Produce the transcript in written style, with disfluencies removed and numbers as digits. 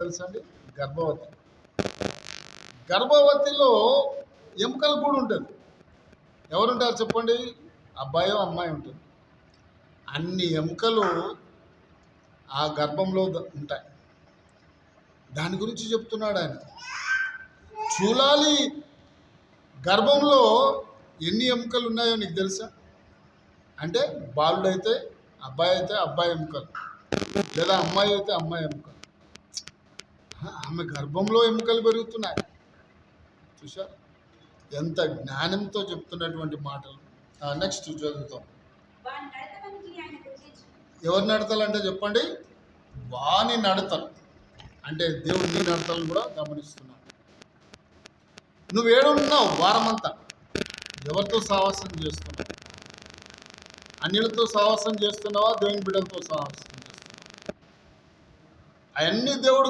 తెలుసా అండి? గర్భవతి. గర్భవతిలో ఎముకల గూడు ఉంటుంది. ఎవరుంటారు చెప్పండి? అబ్బాయో అమ్మాయి ఉంటుంది. అన్ని ఎముకలు ఆ గర్భంలో ఉంటాయి. దాని గురించి చెప్తున్నాడు ఆయన. చూలాలి గర్భంలో ఎన్ని ఎముకలు ఉన్నాయో నీకు తెలుసా? అంటే బాలుడైతే అబ్బాయి అయితే అబ్బాయి ఎముకలు, లేదా అమ్మాయి అయితే అమ్మాయి ఎముకలు. ఆమె గర్భంలో ఎముకలు పెరుగుతున్నాయి. చూసా ఎంత జ్ఞానంతో చెప్తున్నటువంటి మాటలు. నెక్స్ట్ చదువుతాం. ఎవరి నడతలంటే చెప్పండి? వాని నడతలు అంటే దేవుడు నీ నడతలను కూడా గమనిస్తున్నాడు. నువ్వు ఏడున్నావు వారమంతా? ఎవరితో సావాసం చేస్తున్నావు? అన్యులతో సావాసం చేస్తున్నావా? దేవుని బిడ్డలతో సావాసం చేస్తున్నావా? అవన్నీ దేవుడు